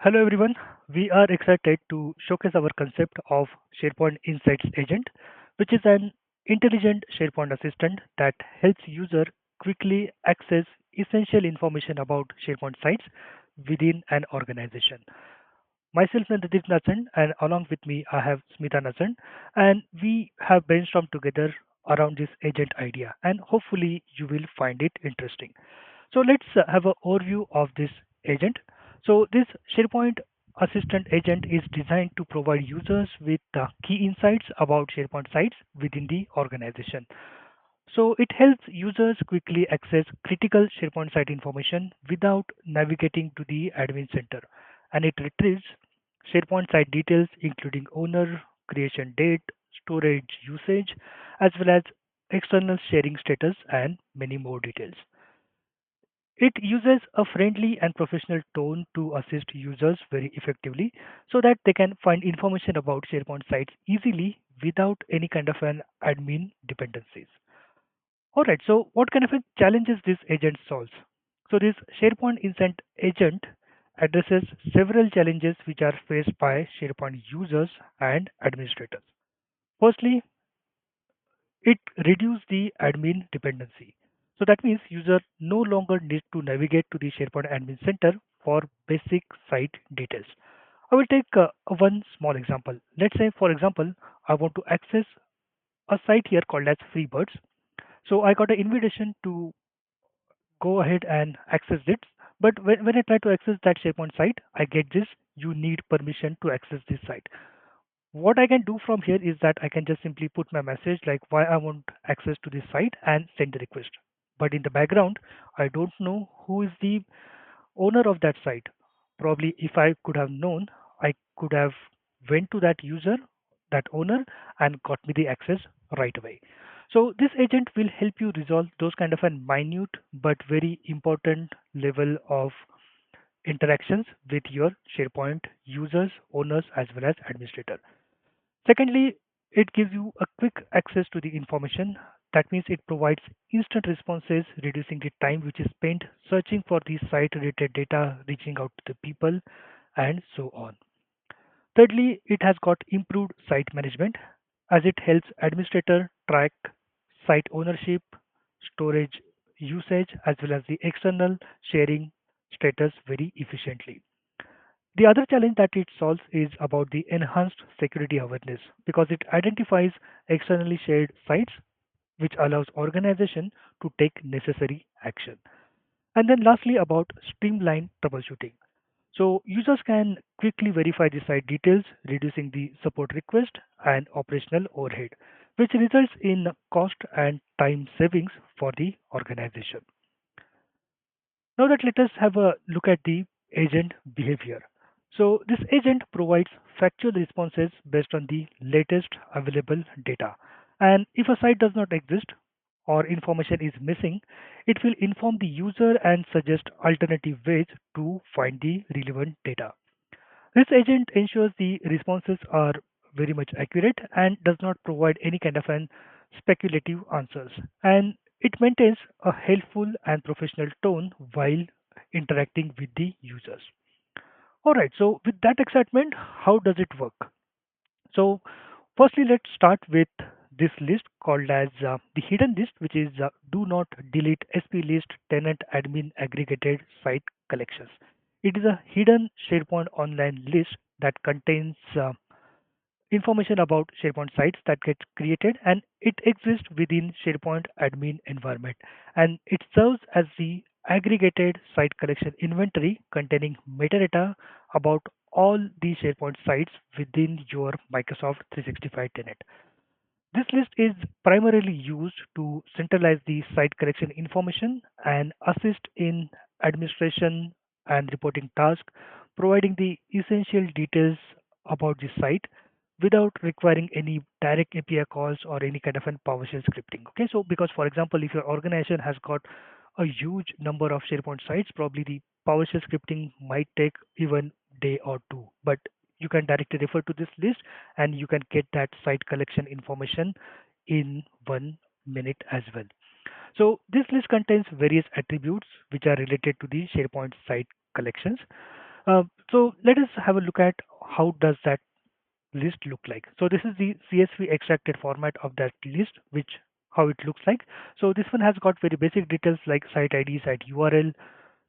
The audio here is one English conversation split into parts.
Hello everyone. We are excited to showcase our concept of SharePoint Insights Agent, which is an intelligent SharePoint assistant that helps user quickly access essential information about SharePoint sites within an organization. Myself Nandit Nathan and along with me I have Smita Nathan and we have brainstormed together around this agent idea and hopefully you will find it interesting. So let's have an overview of this agent. So this SharePoint Assistant agent is designed to provide users with key insights about SharePoint sites within the organization. So it helps users quickly access critical SharePoint site information without navigating to the admin center. And it retrieves SharePoint site details including owner, creation date, storage usage, as well as external sharing status and many more details. It uses a friendly and professional tone to assist users very effectively so that they can find information about SharePoint sites easily without any kind of an admin dependencies. All right, so what kind of a challenges this agent solves? So this SharePoint Instant agent addresses several challenges which are faced by SharePoint users and administrators. Firstly, it reduces the admin dependency. So that means user no longer need to navigate to the SharePoint Admin Center for basic site details. I will take one small example. Let's say, for example, I want to access a site here called as Freebirds. So I got an invitation to go ahead and access it. But when I try to access that SharePoint site, I get this, you need permission to access this site. What I can do from here is that I can just simply put my message like why I want access to this site and send the request. But in the background, I don't know who is the owner of that site. Probably if I could have known, I could have went to that user, that owner, and got me the access right away. So this agent will help you resolve those kind of a minute but very important level of interactions with your SharePoint users, owners, as well as administrator. Secondly, it gives you a quick access to the information. That means it provides instant responses, reducing the time which is spent searching for the site related data, reaching out to the people, and so on. Thirdly, it has got improved site management as it helps administrator track site ownership, storage usage, as well as the external sharing status very efficiently. The other challenge that it solves is about the enhanced security awareness because it identifies externally shared sites which allows organization to take necessary action. And then lastly about streamlined troubleshooting. So users can quickly verify the site details, reducing the support request and operational overhead, which results in cost and time savings for the organization. Now that let us have a look at the agent behavior. So this agent provides factual responses based on the latest available data. And if a site does not exist or information is missing, it will inform the user and suggest alternative ways to find the relevant data. This agent ensures the responses are very much accurate and does not provide any kind of an speculative answers. And it maintains a helpful and professional tone while interacting with the users. All right, so with that excitement, how does it work? So, firstly, let's start with this list called as the hidden list, which is do not delete SP list tenant admin aggregated site collections. It is a hidden SharePoint online list that contains information about SharePoint sites that get created and it exists within SharePoint admin environment and it serves as the aggregated site collection inventory containing metadata about all the SharePoint sites within your Microsoft 365 tenant. This list is primarily used to centralize the site collection information and assist in administration and reporting tasks, providing the essential details about the site without requiring any direct API calls or any kind of an PowerShell scripting. Okay, so because for example, if your organization has got a huge number of SharePoint sites, probably the PowerShell scripting might take even day or two, but you can directly refer to this list and you can get that site collection information in 1 minute as well. So this list contains various attributes which are related to the SharePoint site collections. So let us have a look at how does that list look like. So this is the CSV extracted format of that list, which how it looks like. So this one has got very basic details like site ID, site URL,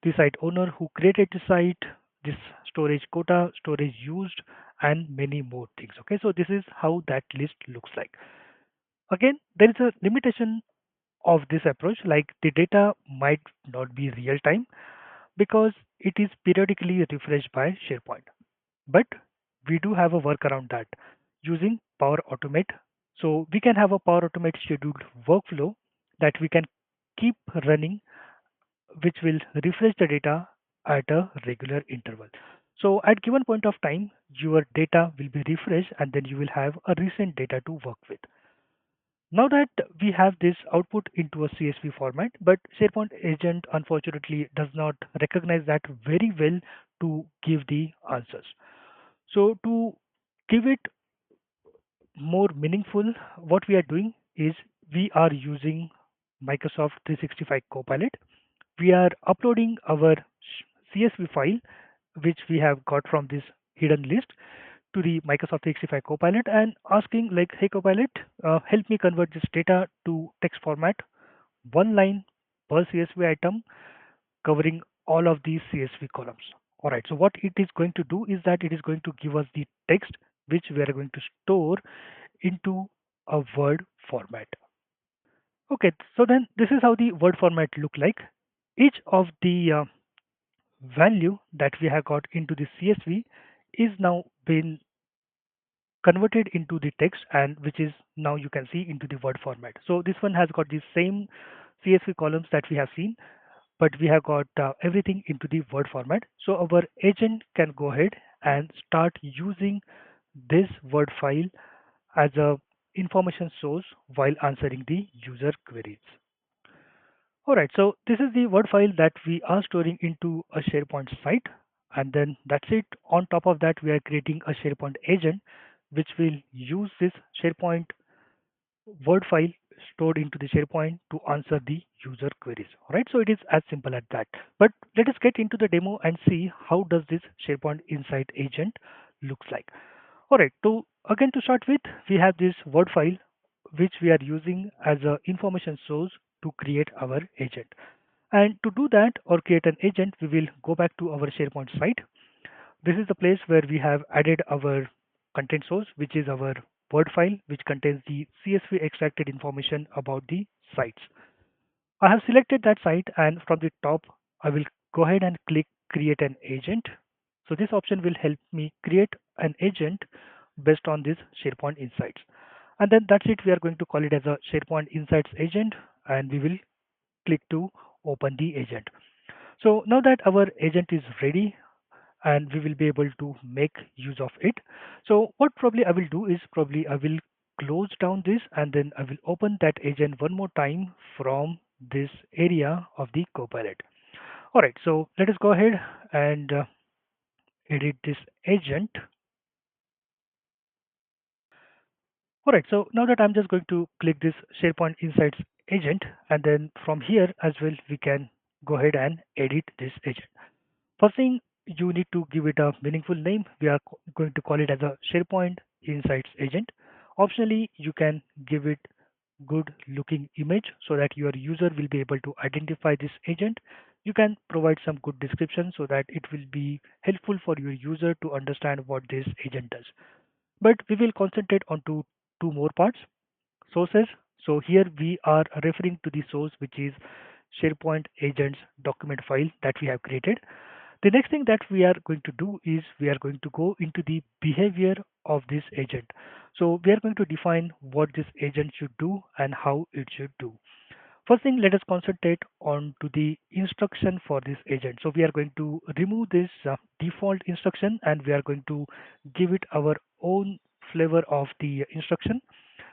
the site owner who created the site, this storage quota, storage used, and many more things. Okay, so this is how that list looks like. Again, there is a limitation of this approach, like the data might not be real time because it is periodically refreshed by SharePoint. But we do have a workaround that using Power Automate. So we can have a Power Automate scheduled workflow that we can keep running, which will refresh the data at a regular interval. So at given point of time, your data will be refreshed and then you will have a recent data to work with. Now that we have this output into a CSV format, but SharePoint agent unfortunately does not recognize that very well to give the answers. So to give it more meaningful, what we are doing is we are using Microsoft 365 Copilot. We are uploading our CSV file, which we have got from this hidden list, to the Microsoft 365 Copilot and asking like, hey Copilot, help me convert this data to text format, one line per CSV item covering all of these CSV columns. All right, so what it is going to do is that it is going to give us the text which we are going to store into a Word format. Okay, so then this is how the Word format look like. Each of the value that we have got into the CSV is now been converted into the text and which is now you can see into the Word format. So this one has got the same CSV columns that we have seen, but we have got everything into the Word format. So our agent can go ahead and start using this Word file as a information source while answering the user queries. All right, so this is the Word file that we are storing into a SharePoint site, and then that's it. On top of that, we are creating a SharePoint agent which will use this SharePoint Word file stored into the SharePoint to answer the user queries. All right, so it is as simple as that. But let us get into the demo and see how does this SharePoint Insight agent looks like. All right, so again to start with, we have this Word file which we are using as a information source to create our agent. And to do that or create an agent, we will go back to our SharePoint site. This is the place where we have added our content source, which is our Word file, which contains the CSV extracted information about the sites. I have selected that site and from the top, I will go ahead and click create an agent. So this option will help me create an agent based on this SharePoint Insights. And then that's it. We are going to call it as a SharePoint Insights agent and we will click to open the agent. So now that our agent is ready, and we will be able to make use of it. So what probably I will do is probably I will close down this and then I will open that agent one more time from this area of the Copilot. All right, so let us go ahead and edit this agent. All right, so now that I'm just going to click this SharePoint Insights agent, and then from here as well, we can go ahead and edit this agent. First thing, you need to give it a meaningful name. We are going to call it as a SharePoint Insights agent. Optionally, you can give it good looking image so that your user will be able to identify this agent. You can provide some good description so that it will be helpful for your user to understand what this agent does. But we will concentrate on two more parts. Sources. So here we are referring to the source, which is SharePoint agents document file that we have created. The next thing that we are going to do is we are going to go into the behavior of this agent. So we are going to define what this agent should do and how it should do. First thing, let us concentrate on to the instruction for this agent. So we are going to remove this default instruction and we are going to give it our own flavor of the instruction.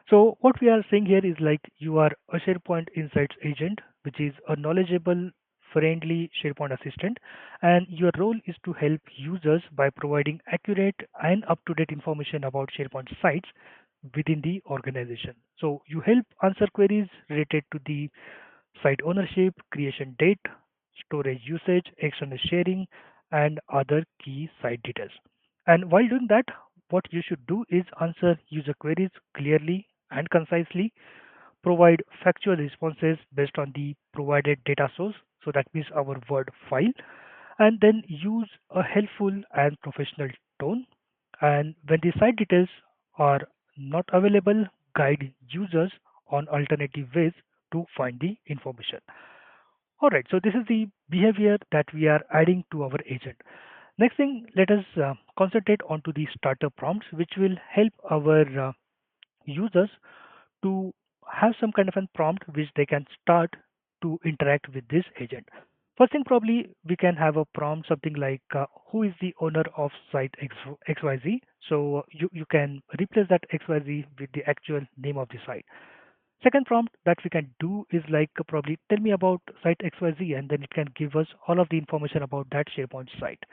So what we are saying here is like you are a SharePoint Insights agent, which is a knowledgeable, friendly SharePoint assistant, and your role is to help users by providing accurate and up-to-date information about SharePoint sites within the organization. So you help answer queries related to the site ownership, creation date, storage usage, external sharing, and other key site details. And while doing that, what you should do is answer user queries clearly and concisely, provide factual responses based on the provided data source, so that means our Word file, and then use a helpful and professional tone. And when the site details are not available, guide users on alternative ways to find the information. All right, so this is the behavior that we are adding to our agent. Next thing, let us concentrate onto the starter prompts, which will help our users to have some kind of a prompt which they can start to interact with this agent. First thing, probably we can have a prompt something like who is the owner of site XYZ. So you can replace that XYZ with the actual name of the site. Second prompt that we can do is like probably tell me about site XYZ, and then it can give us all of the information about that SharePoint site.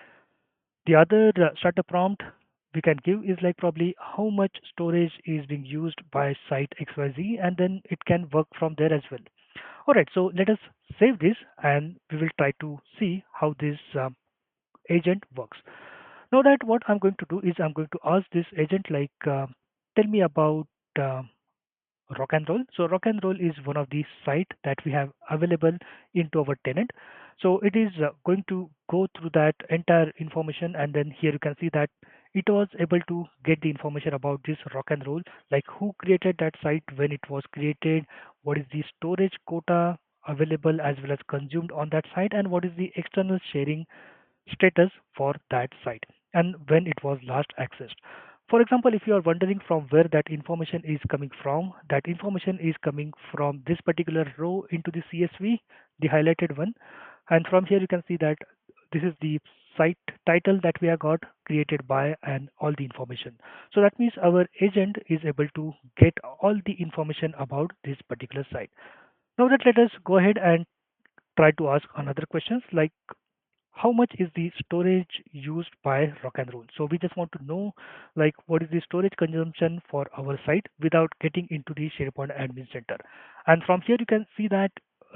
The other starter prompt we can give is like probably how much storage is being used by site XYZ, and then it can work from there as well. All right, so let us save this and we will try to see how this agent works. Now that what I'm going to do is I'm going to ask this agent like tell me about uh, Rock and Roll. So Rock and Roll is one of the site that we have available into our tenant. So it is going to go through that entire information, and then here you can see that it was able to get the information about this Rock and Roll, like who created that site, when it was created, what is the storage quota available as well as consumed on that site, and what is the external sharing status for that site and when it was last accessed. For example, if you are wondering from where that information is coming from, that information is coming from this particular row into the CSV, the highlighted one. And from here, you can see that this is the site title that we have got created by and all the information. So that means our agent is able to get all the information about this particular site. Now that let us go ahead and try to ask another questions like how much is the storage used by Rock and Roll. So we just want to know like what is the storage consumption for our site without getting into the SharePoint admin center. And from here you can see that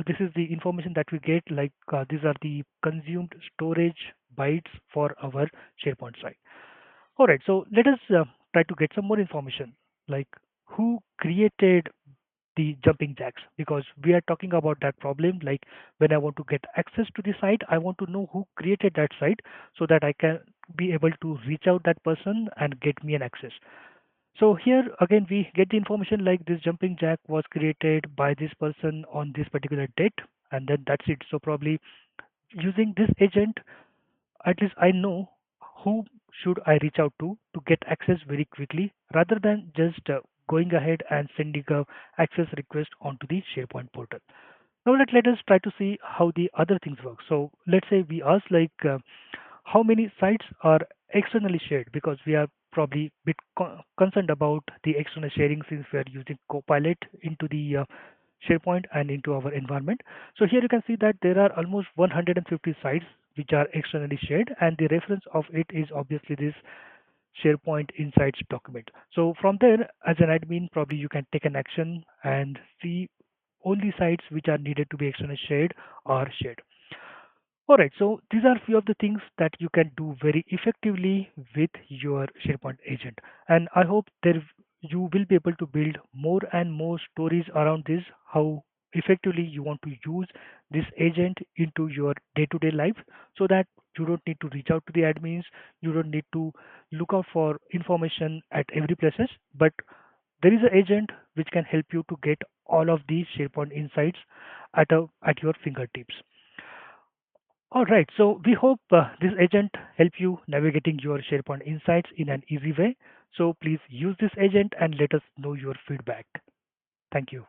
this is the information that we get, like these are the consumed storage bytes for our SharePoint site. All right, so let us try to get some more information like who created the jumping jacks, because we are talking about that problem like when I want to get access to the site, I want to know who created that site so that I can be able to reach out that person and get me an access. So here again we get the information like this jumping jack was created by this person on this particular date, and then that's it. So probably using this agent, at least I know who should I reach out to get access very quickly rather than just going ahead and sending a access request onto the SharePoint portal. Now let us try to see how the other things work. So let's say we ask like how many sites are externally shared, because we are probably a bit concerned about the external sharing since we are using Copilot into the SharePoint and into our environment. So here you can see that there are almost 150 sites which are externally shared, and the reference of it is obviously this SharePoint Insights document. So from there, as an admin, probably you can take an action and see only sites which are needed to be externally shared are shared. All right, so these are few of the things that you can do very effectively with your SharePoint agent. And I hope there you will be able to build more and more stories around this, how effectively you want to use this agent into your day-to-day life so that you don't need to reach out to the admins, you don't need to look out for information at every places, but there is an agent which can help you to get all of these SharePoint insights at your fingertips. All right. So we hope this agent help you navigating your SharePoint insights in an easy way. So please use this agent and let us know your feedback. Thank you.